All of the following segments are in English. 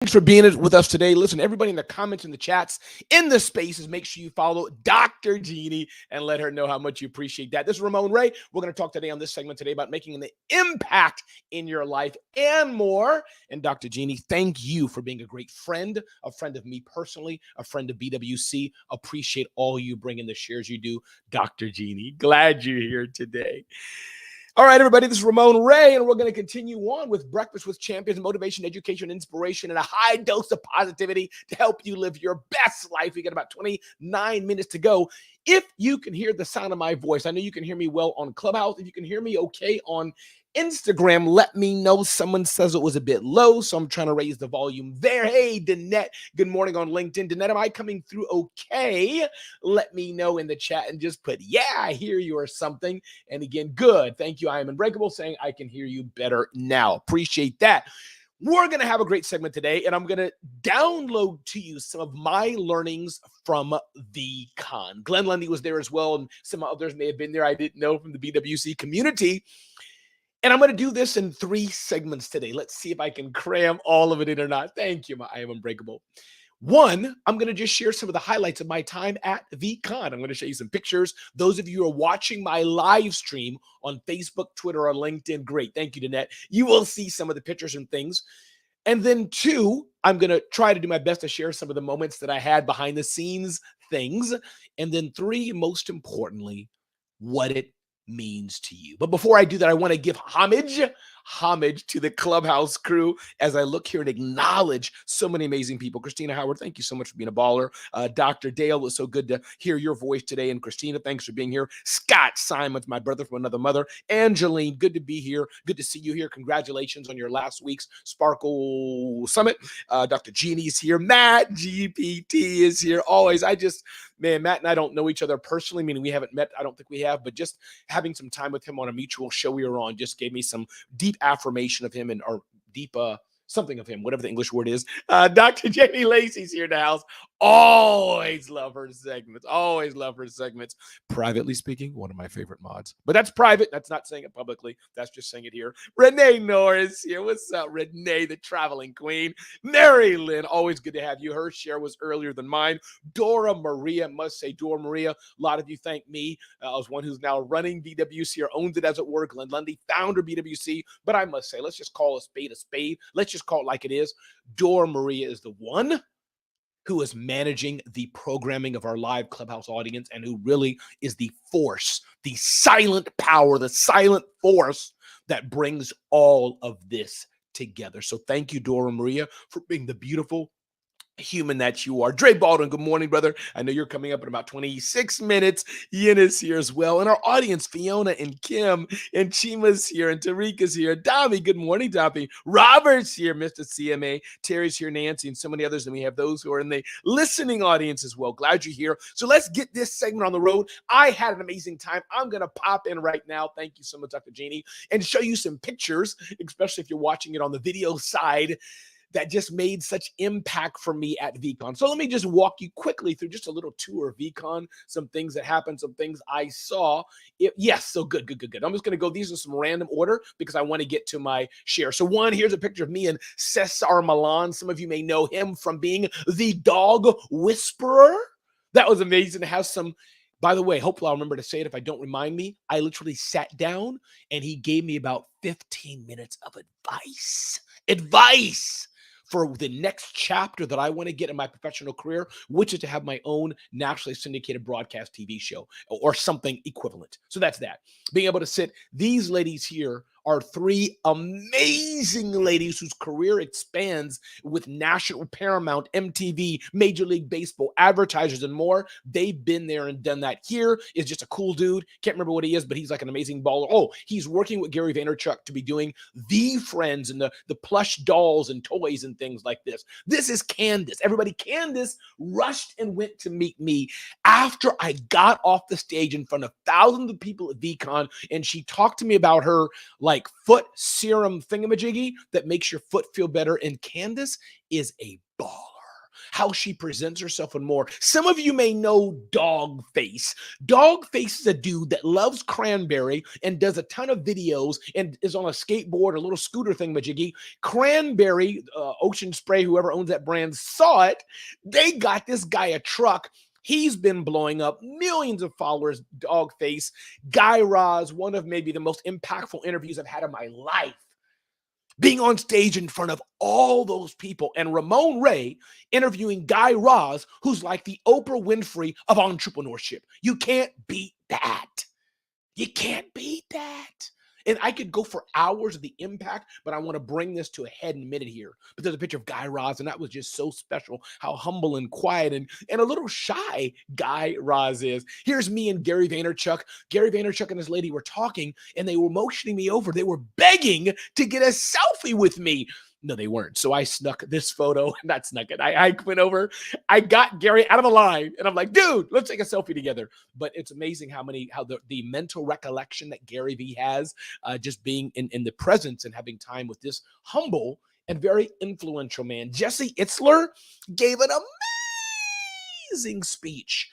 Thanks for being with us today. Listen, everybody in the comments, in the chats, in the spaces, make sure you follow Dr. Jeannie and let her know how much you appreciate that. This is Ramon Ray. We're going to talk today on this segment today about making an impact in your life and more. And Dr. Jeannie, thank you for being a great friend, a friend of me personally, a friend of BWC. Appreciate all you bring in the shares you do, Dr. Jeannie. Glad you're here today. All right, everybody, this is Ramon Ray, and we're going to continue on with Breakfast with Champions, motivation, education, inspiration, and a high dose of positivity to help you live your best life. We got about 29 minutes to go. If you can hear the sound of my voice, I know you can hear me well on Clubhouse. If you can hear me okay on Instagram, let me know. Someone says it was a bit low, so I'm trying to raise the volume there. Hey, Danette, good morning on LinkedIn. Danette, am I coming through okay? Let me know in the chat and just put, yeah, I hear you or something. And again, good. Thank you. I am Unbreakable saying I can hear you better now. Appreciate that. We're going to have a great segment today, and I'm going to download to you some of my learnings from VeeCon. Glenn Lundy was there as well, and some others may have been there I didn't know from the BWC community. And I'm going to do this in 3 segments today. Let's see if I can cram all of it in or not. Thank you. I am Unbreakable. 1, I'm going to just share some of the highlights of my time at VeeCon. I'm going to show you some pictures. Those of you who are watching my live stream on Facebook, Twitter, or LinkedIn, great. Thank you, Danette. You will see some of the pictures and things. And then 2, I'm going to try to do my best to share some of the moments that I had behind the scenes things. And then 3, most importantly, what it means to you. But before I do that, I want to give homage to the Clubhouse crew as I look here and acknowledge so many amazing people. Christina Howard, thank you so much for being a baller. Dr. Dale, it was so good to hear your voice today. And Christina, thanks for being here. Scott Simons, my brother from another mother. Angeline, good to be here. Good to see you here. Congratulations on your last week's Sparkle Summit. Dr. Jeannie's here. Matt GPT is here. Always. Man, Matt and I don't know each other personally, meaning we haven't met. I don't think we have, but just having some time with him on a mutual show we were on just gave me some deep affirmation of him or deep something of him, whatever the English word is. Dr. Jamie Lacey's here in the house. Always love her segments. Always love her segments. Privately speaking, one of my favorite mods. But that's private. That's not saying it publicly. That's just saying it here. Renee Norris here. What's up, Renee, the traveling queen? Mary Lynn, always good to have you. Her share was earlier than mine. Dora Maria, must say, Dora Maria, a lot of you thank me. I was one who's now running BWC or owns it as it were. Glenn Lundy, founder BWC. But I must say, let's just call a spade a spade. Let's just call it like it is. Dora Maria is the one who is managing the programming of our live Clubhouse audience and who really is the force, the silent power, the silent force that brings all of this together. So thank you, Dora Maria, for being the beautiful human that you are. Dre Baldwin, good morning, brother. I know you're coming up in about 26 minutes. Yin is here as well. And our audience, Fiona and Kim and Chima's here and Tarika's here. Dami, good morning, Dami. Robert's here, Mr. CMA. Terry's here, Nancy, and so many others. And we have those who are in the listening audience as well. Glad you're here. So let's get this segment on the road. I had an amazing time. I'm going to pop in right now. Thank you so much, Dr. Jeannie, and show you some pictures, especially if you're watching it on the video side, that just made such impact for me at VeeCon. So let me just walk you quickly through just a little tour of VeeCon, some things that happened, some things I saw. Yes, so good. I'm just going to go, these are some random order because I want to get to my share. So 1, here's a picture of me and Cesar Milan. Some of you may know him from being the dog whisperer. That was amazing to have some. By the way, hopefully I'll remember to say it if I don't remind me. I literally sat down and he gave me about 15 minutes of advice for the next chapter that I want to get in my professional career, which is to have my own nationally syndicated broadcast TV show or something equivalent. So that's that. Being able to sit, these ladies here are 3 amazing ladies whose career expands with national Paramount, MTV, Major League Baseball, advertisers, and more. They've been there and done that. Here is just a cool dude. Can't remember what he is, but he's like an amazing baller. Oh, he's working with Gary Vaynerchuk to be doing the friends and the plush dolls and toys and things like this. This is Candace. Everybody, Candace rushed and went to meet me after I got off the stage in front of thousands of people at VeeCon, and she talked to me about her like foot serum thingamajiggy that makes your foot feel better. And Candace is a baller. how she presents herself, and more. Some of you may know Dogface. Dogface is a dude that loves cranberry and does a ton of videos and is on a skateboard, a little scooter thing, majiggy. Cranberry, Ocean Spray, whoever owns that brand, saw it. They got this guy a truck. He's been blowing up, millions of followers, Dogface. Guy Raz, one of maybe the most impactful interviews I've had in my life. Being on stage in front of all those people, and Ramon Ray interviewing Guy Raz, who's like the Oprah Winfrey of entrepreneurship. You can't beat that. You can't beat that. And I could go for hours of the impact, but I want to bring this to a head in a minute here. But there's a picture of Guy Raz, and that was just so special, how humble and quiet and a little shy Guy Raz is. Here's me and Gary Vaynerchuk. Gary Vaynerchuk and this lady were talking, and they were motioning me over. They were begging to get a selfie with me. No, they weren't. So I snuck this photo, not snuck it. I went over, I got Gary out of the line, and I'm like, dude, let's take a selfie together. But it's amazing how the mental recollection that Gary V has, just being in the presence and having time with this humble and very influential man. Jesse Itzler gave an amazing speech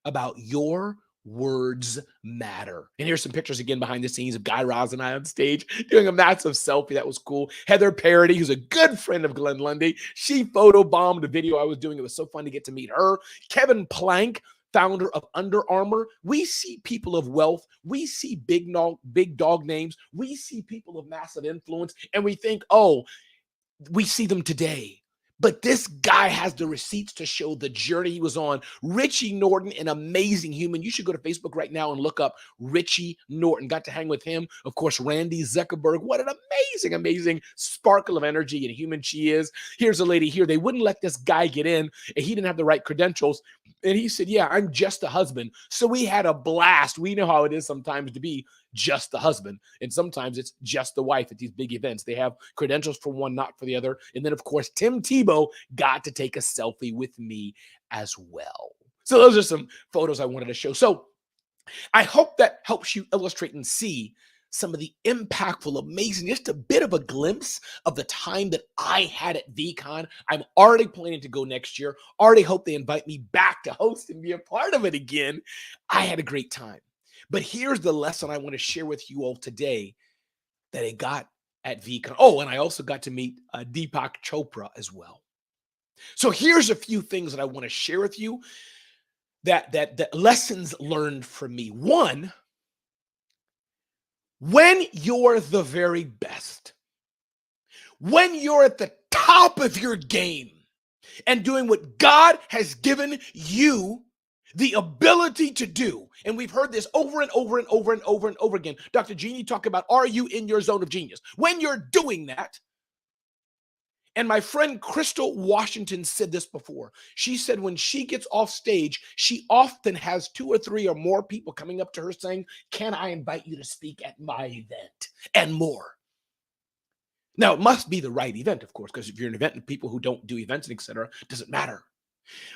about your words matter. And here's some pictures again behind the scenes of Guy Raz and I on stage doing a massive selfie. That was cool. Heather Parody, who's a good friend of Glenn Lundy, she photobombed the video I was doing. It was so fun to get to meet her. Kevin Plank, founder of Under Armour. We see people of wealth. We see big dog names. We see people of massive influence, and we think, oh, we see them today. But this guy has the receipts to show the journey he was on. Richie Norton, an amazing human. You should go to Facebook right now and look up Richie Norton. Got to hang with him. Of course, Randy Zuckerberg. What an amazing sparkle of energy and human she is. Here's a lady here. They wouldn't let this guy get in, and he didn't have the right credentials. And he said, yeah, I'm just a husband. So we had a blast. We know how it is sometimes to be just the husband. And sometimes it's just the wife at these big events. They have credentials for one, not for the other. And then, of course, Tim Tebow got to take a selfie with me as well. So those are some photos I wanted to show. So I hope that helps you illustrate and see some of the impactful, amazing, just a bit of a glimpse of the time that I had at VeeCon. I'm already planning to go next year. Already hope they invite me back to host and be a part of it again. I had a great time. But here's the lesson I want to share with you all today that I got at VeeCon. Oh, and I also got to meet Deepak Chopra as well. So here's a few things that I want to share with you that lessons learned from me. One, when you're the very best, when you're at the top of your game and doing what God has given you the ability to do, and we've heard this over and over and over and over and over again. Dr. Jeannie talked about, are you in your zone of genius? When you're doing that, and my friend Crystal Washington said this before. She said when she gets off stage, she often has 2 or 3 or more people coming up to her saying, can I invite you to speak at my event? And more. Now, it must be the right event, of course, because if you're an event and people who don't do events, et cetera, it doesn't matter.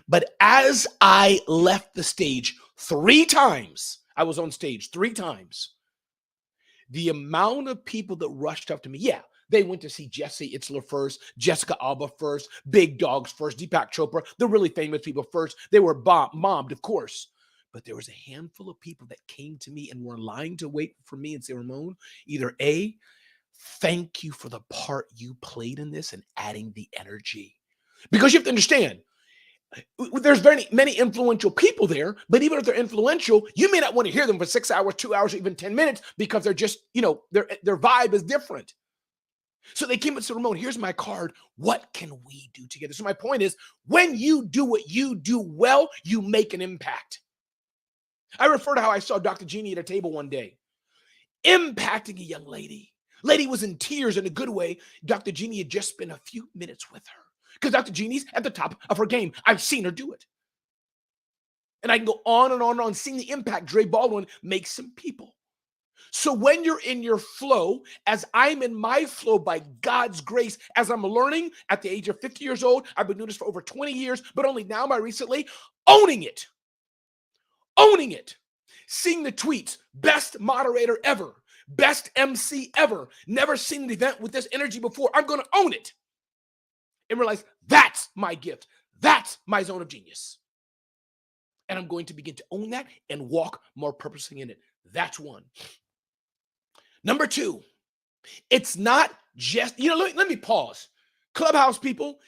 But as I left the stage 3 times, I was on stage 3 times, the amount of people that rushed up to me, yeah, they went to see Jesse Itzler first, Jessica Alba first, big dogs first, Deepak Chopra, the really famous people first. They were mobbed, of course. But there was a handful of people that came to me and were lying to wait for me and say, Ramon, either A, thank you for the part you played in this and adding the energy. Because you have to understand, there's many influential people there, but even if they're influential, you may not want to hear them for 6 hours, 2 hours, or even 10 minutes because they're just, their vibe is different. So they came and said, Ramon, here's my card. What can we do together? So my point is, when you do what you do well, you make an impact. I refer to how I saw Dr. Jeannie at a table one day, impacting a young lady. Lady was in tears in a good way. Dr. Jeannie had just spent a few minutes with her because Dr. Jeannie's at the top of her game. I've seen her do it. And I can go on and on and on, seeing the impact Dre Baldwin makes some people. So when you're in your flow, as I'm in my flow by God's grace, as I'm learning at the age of 50 years old, I've been doing this for over 20 years, but only now by recently, owning it, seeing the tweets, best moderator ever, best MC ever, never seen an event with this energy before. I'm going to own it. and realize that's my gift. That's my zone of genius. And I'm going to begin to own that and walk more purposely in it. That's one. Number two, it's not just, let me pause. Clubhouse people,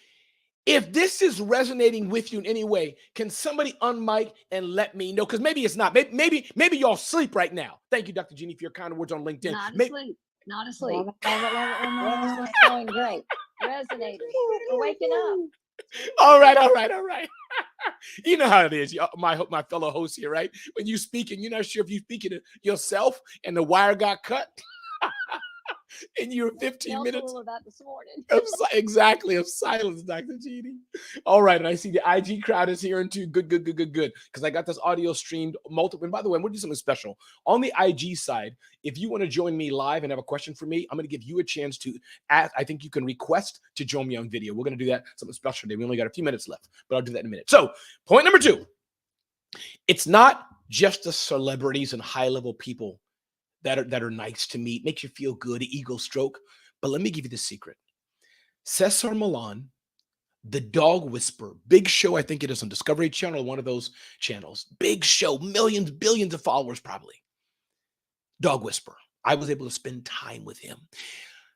if this is resonating with you in any way, can somebody unmic and let me know? Because maybe it's not. Maybe y'all sleep right now. Thank you, Dr. Jeannie, for your kind words on LinkedIn. Not asleep. Not asleep. This is going great. Resonating. We're waking up. All right. You know how it is, my fellow hosts here, right? When you speak and you're not sure if you're speaking to yourself and the wire got cut. And you're 15 minutes about this morning. exactly of silence, Dr. Jeannie. All right, and I see the IG crowd is here and too. Good. Because I got this audio streamed multiple. And by the way, I'm going to do something special on the IG side. If you want to join me live and have a question for me, I'm going to give you a chance to ask. I think you can request to join me on video. We're going to do that something special today. We only got a few minutes left, but I'll do that in a minute. So, point number two: it's not just the celebrities and high-level people that are nice to meet, makes you feel good, ego stroke. But let me give you the secret. Cesar Millan, the dog whisperer, big show, I think it is on Discovery Channel, one of those channels. Big show, millions, billions of followers probably. Dog whisperer. I was able to spend time with him.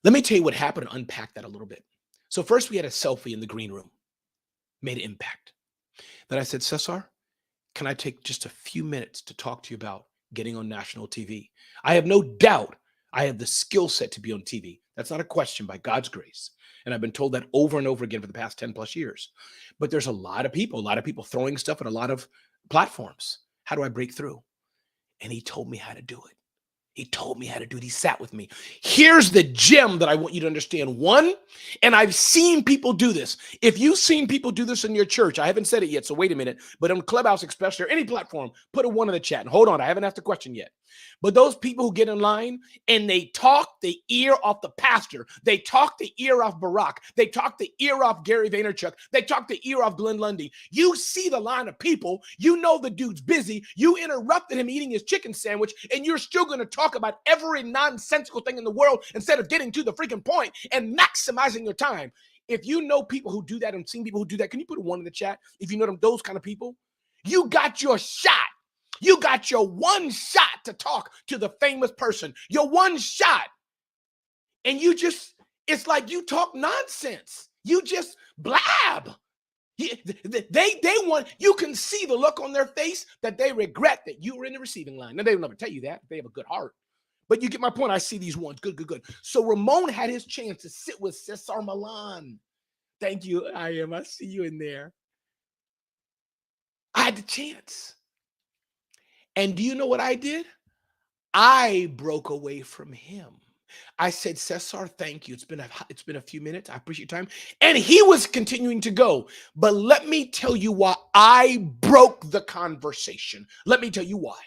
Let me tell you what happened and unpack that a little bit. So first we had a selfie in the green room. Made an impact. Then I said, Cesar, can I take just a few minutes to talk to you about getting on national TV? I have no doubt I have the skill set to be on TV. That's not a question, by God's grace. And I've been told that over and over again for the past 10 plus years. But there's a lot of people throwing stuff at a lot of platforms. How do I break through? And he told me how to do it. He told me how to do it. He sat with me. Here's the gem that I want you to understand. One, and I've seen people do this. If you've seen people do this in your church, I haven't said it yet, so wait a minute. But on Clubhouse, especially, or any platform, put a one in the chat. And hold on, I haven't asked the question yet. But those people who get in line and they talk the ear off the pastor, they talk the ear off Barack, they talk the ear off Gary Vaynerchuk, they talk the ear off Glenn Lundy. You see the line of people, you know the dude's busy, you interrupted him eating his chicken sandwich, and you're still going to talk about every nonsensical thing in the world instead of getting to the freaking point and maximizing your time. If you know people who do that and seen people who do that, can you put a one in the chat? If you know them, those kind of people, you got your shot. You got your one shot to talk to the famous person. Your one shot. And it's like you talk nonsense. You just blab. They want, you can see the look on their face that they regret that you were in the receiving line. Now, they will never tell you that. They have a good heart. But you get my point. I see these ones. Good. So Ramon had his chance to sit with Cesar Millan. Thank you, I see you in there. I had the chance. And do you know what I did? I broke away from him. I said, Cesar, thank you. It's been a few minutes. I appreciate your time. And he was continuing to go. But let me tell you why I broke the conversation. Let me tell you why.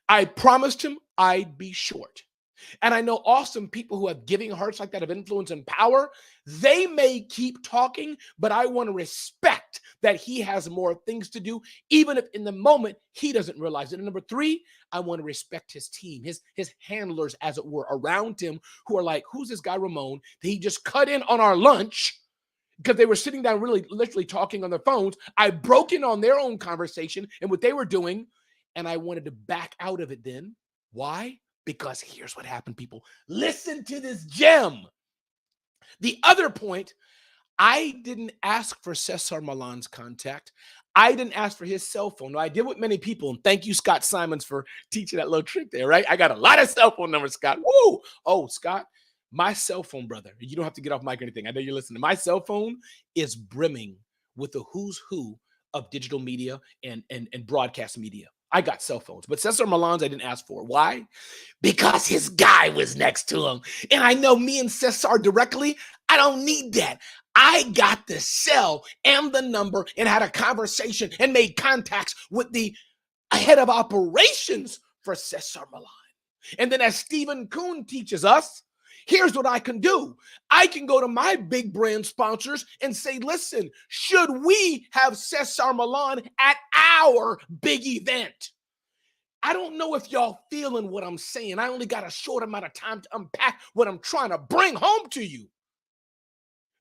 I promised him I'd be short. And I know awesome people who have giving hearts like that, of influence and power. They may keep talking, but I want to respect that he has more things to do, even if in the moment he doesn't realize it. And number three, I want to respect his team, his handlers, as it were, around him, who are like, who's this guy Ramon that he just cut in on our lunch because they were sitting down literally talking on their phones. I broke in on their own conversation and what they were doing, and I wanted to back out of it then. Why? Because here's what happened, people. Listen to this gem. The other point, I didn't ask for Cesar Millan's contact. I didn't ask for his cell phone. No, I did with many people. And thank you, Scott Simons, for teaching that little trick there, right? I got a lot of cell phone numbers, Scott. Woo! Oh, Scott, my cell phone, brother. You don't have to get off mic or anything. I know you're listening. My cell phone is brimming with the who's who of digital media and broadcast media. I got cell phones, but Cesar Millan's I didn't ask for. Why? Because his guy was next to him. And I know me and Cesar directly, I don't need that. I got the cell and the number and had a conversation and made contacts with the head of operations for Cesar Millan. And then as Stephen Kuhn teaches us, here's what I can do. I can go to my big brand sponsors and say, listen, should we have Cesar Millan at our big event? I don't know if y'all feeling what I'm saying. I only got a short amount of time to unpack what I'm trying to bring home to you.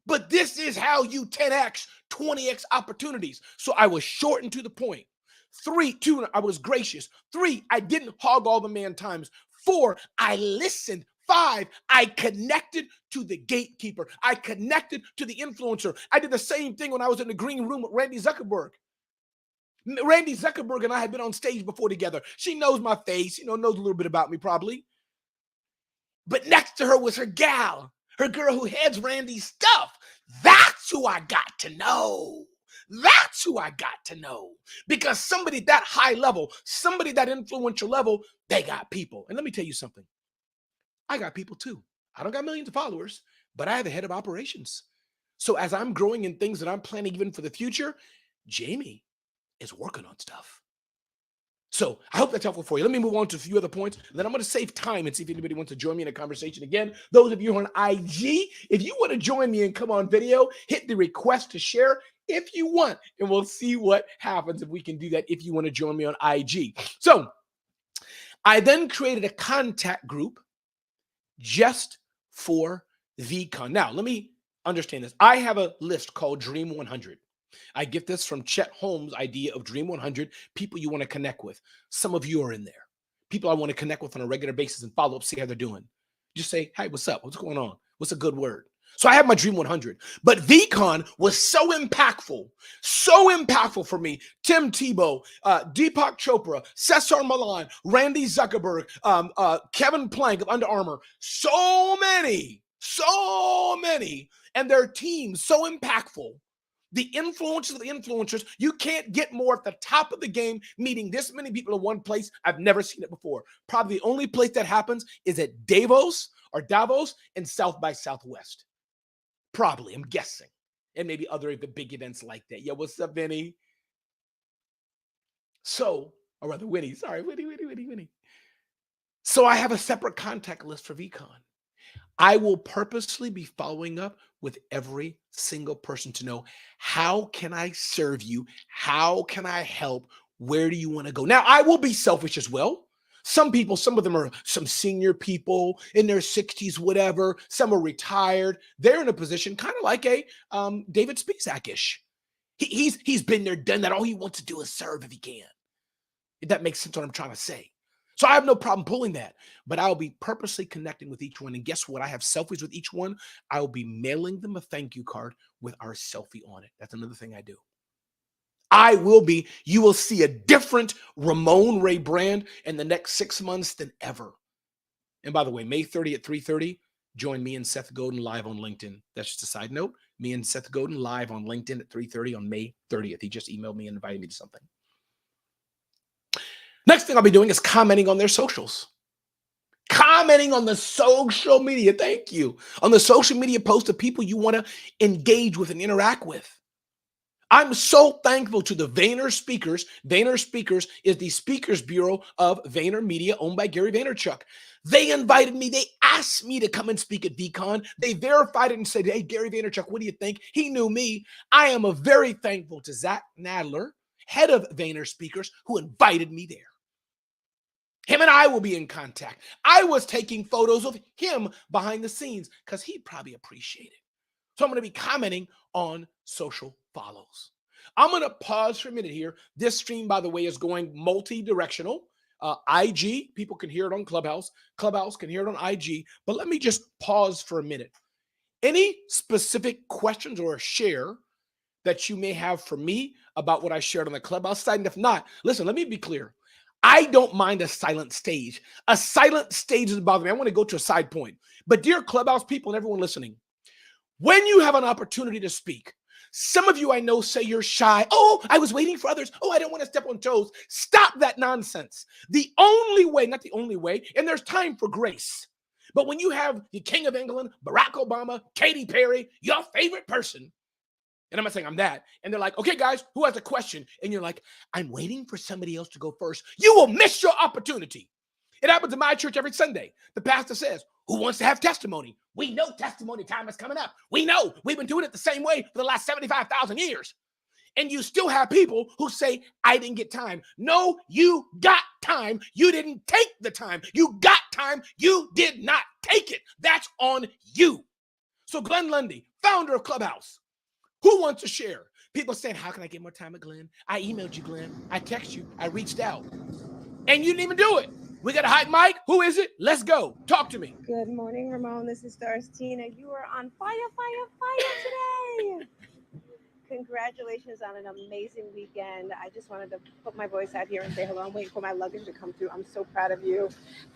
But this is how you 10x, 20x opportunities. So I was short and to the point. 2, I was gracious. 3, I didn't hog all the man times. 4, I listened. 5, I connected to the gatekeeper. I connected to the influencer. I did the same thing when I was in the green room with Randy Zuckerberg. Randy Zuckerberg and I had been on stage before together. She knows my face, knows a little bit about me probably. But next to her was her gal, her girl who heads Randy's stuff. That's who I got to know. That's who I got to know. Because somebody that high level, somebody that influential level, they got people. And let me tell you something. I got people too. I don't got millions of followers, but I have a head of operations. So as I'm growing in things that I'm planning even for the future, Jamie is working on stuff. So I hope that's helpful for you. Let me move on to a few other points. Then I'm going to save time and see if anybody wants to join me in a conversation. Again, those of you who are on IG, if you want to join me and come on video, hit the request to share if you want, and we'll see what happens if we can do that if you want to join me on IG. So I then created a contact group just for VeeCon. Now, let me understand this. I have a list called Dream 100. I get this from Chet Holmes' idea of Dream 100, people you want to connect with. Some of you are in there. People I want to connect with on a regular basis and follow up, see how they're doing. Just say, hey, what's up? What's going on? What's a good word? So I have my Dream 100. But VeeCon was so impactful for me. Tim Tebow, Deepak Chopra, Cesar Millan, Randy Zuckerberg, Kevin Plank of Under Armour. So many, and their teams so impactful. The influencers of the influencers, you can't get more at the top of the game, meeting this many people in one place. I've never seen it before. Probably the only place that happens is at Davos and South by Southwest. Probably, I'm guessing. And maybe other big events like that. Yeah, what's up, Vinny? So, or rather, Winnie. Sorry, Winnie. So I have a separate contact list for VeeCon. I will purposely be following up with every single person to know, how can I serve you? How can I help? Where do you want to go? Now, I will be selfish as well. Some of them are some senior people in their 60s, whatever. Some are retired. They're in a position kind of like a David Spizak-ish. He's been there, done that. All he wants to do is serve if he can. If that makes sense what I'm trying to say. So I have no problem pulling that, but I'll be purposely connecting with each one. And guess what? I have selfies with each one. I will be mailing them a thank you card with our selfie on it. That's another thing I do. You will see a different Ramon Ray brand in the next 6 months than ever. And by the way, May 30 at 3:30, join me and Seth Godin live on LinkedIn. That's just a side note. Me and Seth Godin live on LinkedIn at 3:30 on May 30th. He just emailed me and invited me to something. Next thing I'll be doing is commenting on their socials. Commenting on the social media. Thank you. On the social media posts of people you want to engage with and interact with. I'm so thankful to the Vayner Speakers. Vayner Speakers is the speakers bureau of Vayner Media, owned by Gary Vaynerchuk. They invited me. They asked me to come and speak at VeeCon. They verified it and said, hey, Gary Vaynerchuk, what do you think? He knew me. I am very thankful to Zach Nadler, head of Vayner Speakers, who invited me there. Him and I will be in contact. I was taking photos of him behind the scenes because he'd probably appreciate it. So I'm going to be commenting on social follows. I'm going to pause for a minute here. This stream, by the way, is going multi-directional. IG, people can hear it on Clubhouse. Clubhouse can hear it on IG. But let me just pause for a minute. Any specific questions or a share that you may have for me about what I shared on the Clubhouse side? And if not, listen, let me be clear. I don't mind a silent stage. A silent stage doesn't bother me. I want to go to a side point. But dear Clubhouse people and everyone listening, when you have an opportunity to speak, some of you I know say you're shy. Oh, I was waiting for others. Oh, I don't want to step on toes. Stop that nonsense. The only way, not the only way, and there's time for grace. But when you have the King of England, Barack Obama, Katy Perry, your favorite person, and I'm not saying I'm that. And they're like, okay, guys, who has a question? And you're like, I'm waiting for somebody else to go first. You will miss your opportunity. It happens in my church every Sunday. The pastor says, who wants to have testimony? We know testimony time is coming up. We know. We've been doing it the same way for the last 75,000 years. And you still have people who say, I didn't get time. No, you got time. You didn't take the time. You got time. You did not take it. That's on you. So Glenn Lundy, founder of Clubhouse. Who wants to share? People saying, how can I get more time with Glenn? I emailed you, Glenn. I texted you. I reached out. And you didn't even do it. We got a hot mic. Who is it? Let's go. Talk to me. Good morning, Ramon. This is Stars Tina. You are on fire today. Congratulations on an amazing weekend. I just wanted to put my voice out here and say hello. I'm waiting for my luggage to come through. I'm so proud of you.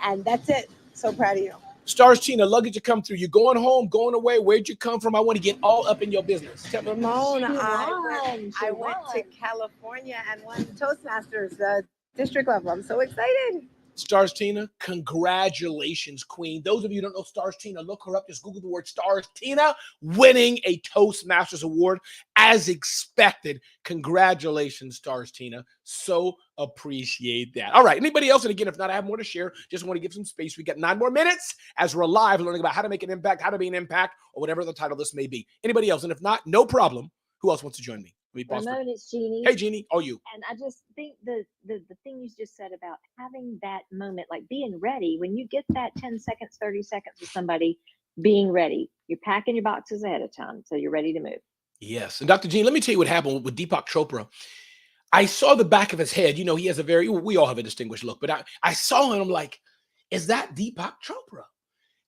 And that's it. So proud of you. Stars Tina, luggage to come through. You going home, going away? Where'd you come from? I want to get all up in your business. Tell me. Ramon, I went to California and won Toastmasters, the district level. I'm so excited. Stars Tina, congratulations, Queen. Those of you who don't know Stars Tina, look her up. Just Google the word Stars Tina, winning a Toastmasters award as expected. Congratulations, Stars Tina. So appreciate that. All right. Anybody else? And again, if not, I have more to share. Just want to give some space. We got 9 more minutes as we're live learning about how to make an impact, how to be an impact, or whatever the title this may be. Anybody else? And if not, no problem. Who else wants to join me? Ramon, it's Jeannie. Hey, Jeannie. Oh, you. And I just think the thing you just said about having that moment, like being ready, when you get that 10 seconds, 30 seconds with somebody, being ready. You're packing your boxes ahead of time, so you're ready to move. Yes. And Dr. Jeannie, let me tell you what happened with Deepak Chopra. I saw the back of his head. You know, he has we all have a distinguished look, but I saw him, I'm like, is that Deepak Chopra?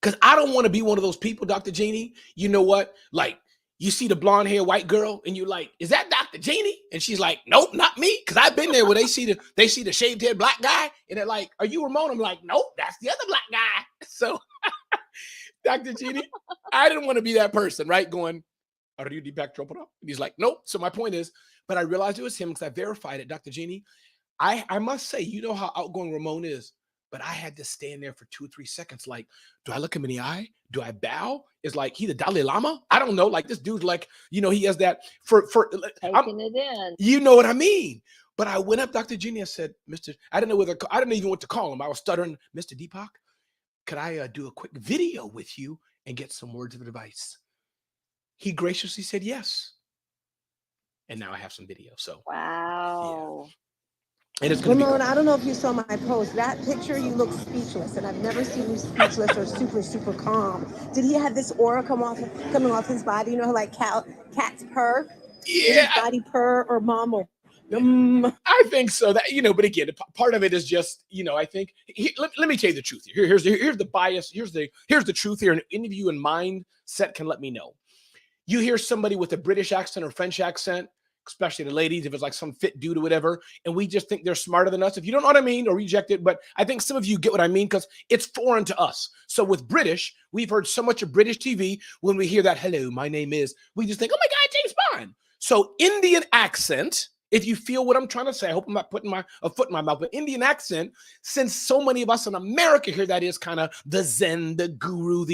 Because I don't want to be one of those people, Dr. Jeannie. You know what? Like, you see the blonde hair white girl and you're like, is that Dr. Jeannie? And she's like, nope, not me. Because I've been there where they see the shaved head black guy and they're like, are you Ramon? I'm like, nope, that's the other black guy. So Dr. Jeannie, I didn't want to be that person, right? Going, are you Deepak Chopra? And he's like, nope. So my point is, but I realized it was him because I verified it. Dr. Jeannie, I must say, you know how outgoing Ramon is, but I had to stand there for 2 or 3 seconds. Like, do I look him in the eye? Do I bow? Is like he the Dalai Lama? I don't know. Like this dude's like, you know, he has that for taking it in. You know what I mean? But I went up, Dr. Jeannie, I said, I didn't even what to call him. I was stuttering, Mr. Deepak, could I do a quick video with you and get some words of advice? He graciously said yes. And now I have some video. So wow. Yeah. And it's Ramon, I don't know if you saw my post. That picture, you look speechless, and I've never seen you speechless or super calm. Did he have this aura coming off his body? You know, like cats purr. Yeah, his body purr or mumble. I think so. That, you know, but again, part of it is just, you know, I think let me tell you the truth here. Here's the bias. Here's the truth here, and any of you in mindset can let me know. You hear somebody with a British accent or French accent, especially the ladies, if it's like some fit dude or whatever, and we just think they're smarter than us. If you don't know what I mean, or reject it, but I think some of you get what I mean because it's foreign to us. So with British, we've heard so much of British TV. When we hear that, hello, my name is, we just think, oh my God, James Bond. So Indian accent, if you feel what I'm trying to say, I hope I'm not putting a foot in my mouth, but Indian accent, since so many of us in America hear that is kind of the Zen, the guru,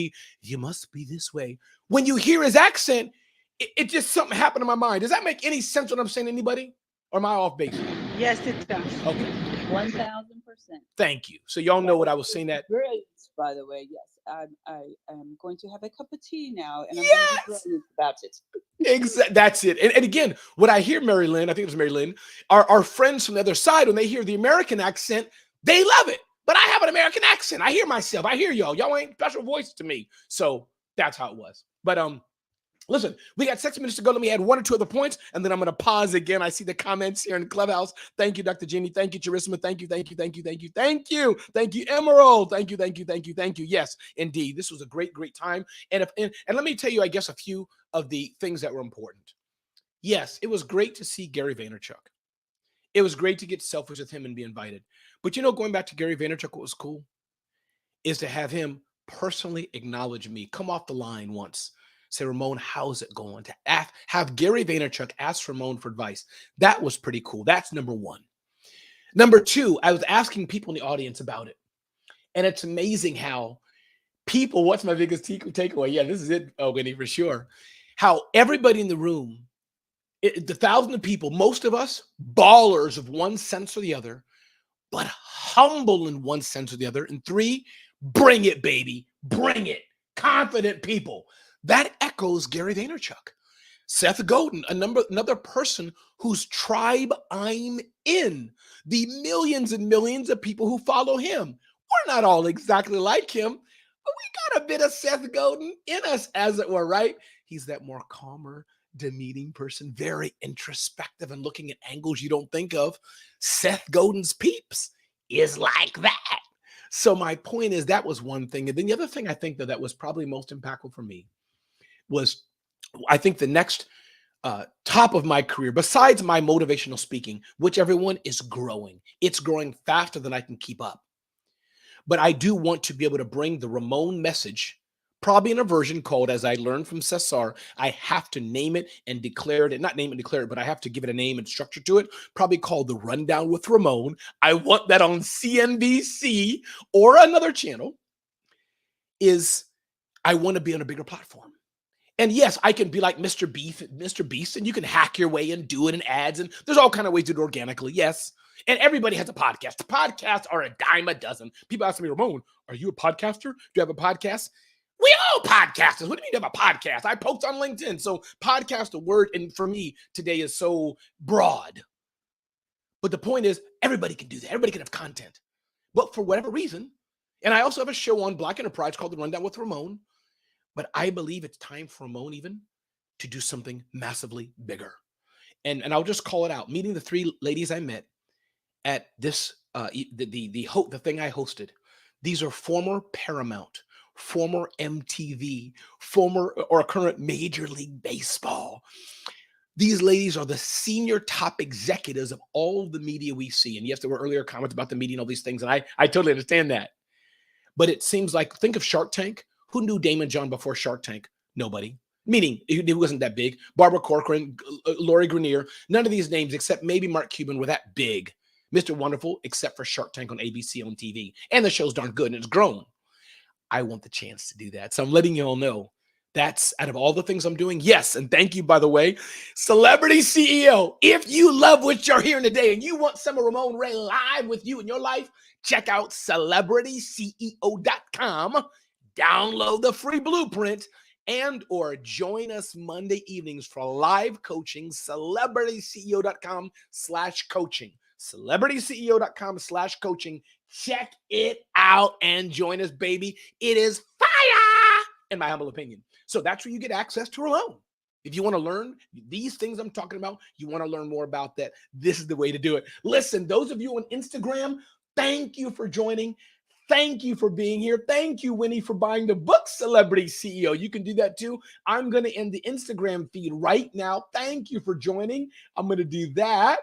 you must be this way. When you hear his accent, it just something happened in my mind. Does that make any sense what I'm saying to anybody? Or am I off base? Yes, it does. Okay. 1000%. Thank you. So y'all know what I was saying that. Great, by the way. Yes, I am going to have a cup of tea now, and I'm Yes! going to be brilliant about it. Exactly. That's it. And again, what I hear, Mary Lynn, I think it was Mary Lynn, our friends from the other side, when they hear the American accent, they love it. But I have an American accent. I hear myself. I hear y'all. Y'all ain't special voice to me. So that's how it was. But listen, we got 6 minutes to go. Let me add 1 or 2 other points, and then I'm going to pause again. I see the comments here in the Clubhouse. Thank you, Dr. Jeannie. Thank you, Charisma. Thank you, thank you, thank you, thank you, thank you. Thank you, Emerald. Thank you, thank you, thank you, thank you. Yes, indeed. This was a great, great time. And let me tell you, I guess, a few of the things that were important. Yes, it was great to see Gary Vaynerchuk. It was great to get selfies with him and be invited. But, you know, going back to Gary Vaynerchuk, what was cool is to have him personally acknowledge me, come off the line once. Say, Ramon, how's it going? To have Gary Vaynerchuk ask Ramon for advice. That was pretty cool. That's number 1. Number 2, I was asking people in the audience about it. And it's amazing how people, what's my biggest takeaway? Yeah, this is it, Winnie, for sure. How everybody in the room, the 1,000 of people, most of us, ballers of one sense or the other, but humble in one sense or the other. And 3, bring it, baby. Bring it. Confident people. That echoes Gary Vaynerchuk. Seth Godin, another person whose tribe I'm in. The millions and millions of people who follow him. We're not all exactly like him, but we got a bit of Seth Godin in us, as it were, right? He's that more calmer, demeaning person, very introspective and looking at angles you don't think of. Seth Godin's Peeps is like that. So my point is that was one thing. And then the other thing I think that was probably most impactful for me was, I think the next top of my career, besides my motivational speaking, which everyone is growing. It's growing faster than I can keep up. But I do want to be able to bring the Ramon message, probably in a version called, as I learned from Cesar, I have to name it and declare it, not name it and declare it, but I have to give it a name and structure to it, probably called The Rundown with Ramon. I want that on CNBC or another channel. I want to be on a bigger platform. And yes, I can be like Mr. Beast, and you can hack your way and do it in ads, and there's all kind of ways to do it organically. Yes. And everybody has a podcast. Podcasts are a dime a dozen. People ask me, Ramon, are you a podcaster? Do you have a podcast? We all podcasters. What do you mean you have a podcast? I post on LinkedIn. So podcast, a word, and for me today is so broad. But the point is, everybody can do that. Everybody can have content. But for whatever reason, and I also have a show on Black Enterprise called The Rundown with Ramon. But I believe it's time for Ramon even to do something massively bigger. And I'll just call it out. Meeting the three ladies I met at this, the thing I hosted. These are former Paramount, former MTV, former or current Major League Baseball. These ladies are the senior top executives of all the media we see. And yes, there were earlier comments about the media and all these things. And I totally understand that. But it seems like, think of Shark Tank. Who knew Damon John before Shark Tank? Nobody. Meaning, he wasn't that big. Barbara Corcoran, Lori Greiner, none of these names except maybe Mark Cuban were that big. Mr. Wonderful, except for Shark Tank on ABC on TV. And the show's darn good and it's grown. I want the chance to do that. So I'm letting you all know that's out of all the things I'm doing. Yes, and thank you, by the way, Celebrity CEO. If you love what you're hearing today and you want some of Ramon Ray live with you in your life, check out CelebrityCEO.com. Download the free blueprint and or join us Monday evenings for live coaching. CelebrityCEO.com/coaching. CelebrityCEO.com/coaching. Check it out and join us, baby. It is fire, in my humble opinion. So that's where you get access to Ramon. If you want to learn these things I'm talking about, you want to learn more about that, this is the way to do it. Listen, those of you on Instagram, thank you for joining. Thank you for being here. Thank you, Winnie, for buying the book, Celebrity CEO. You can do that too. I'm going to end the Instagram feed right now. Thank you for joining. I'm going to do that.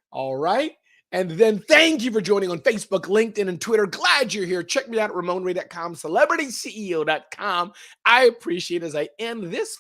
All right. And then thank you for joining on Facebook, LinkedIn, and Twitter. Glad you're here. Check me out at RamonRay.com, CelebrityCEO.com. I appreciate it as I end this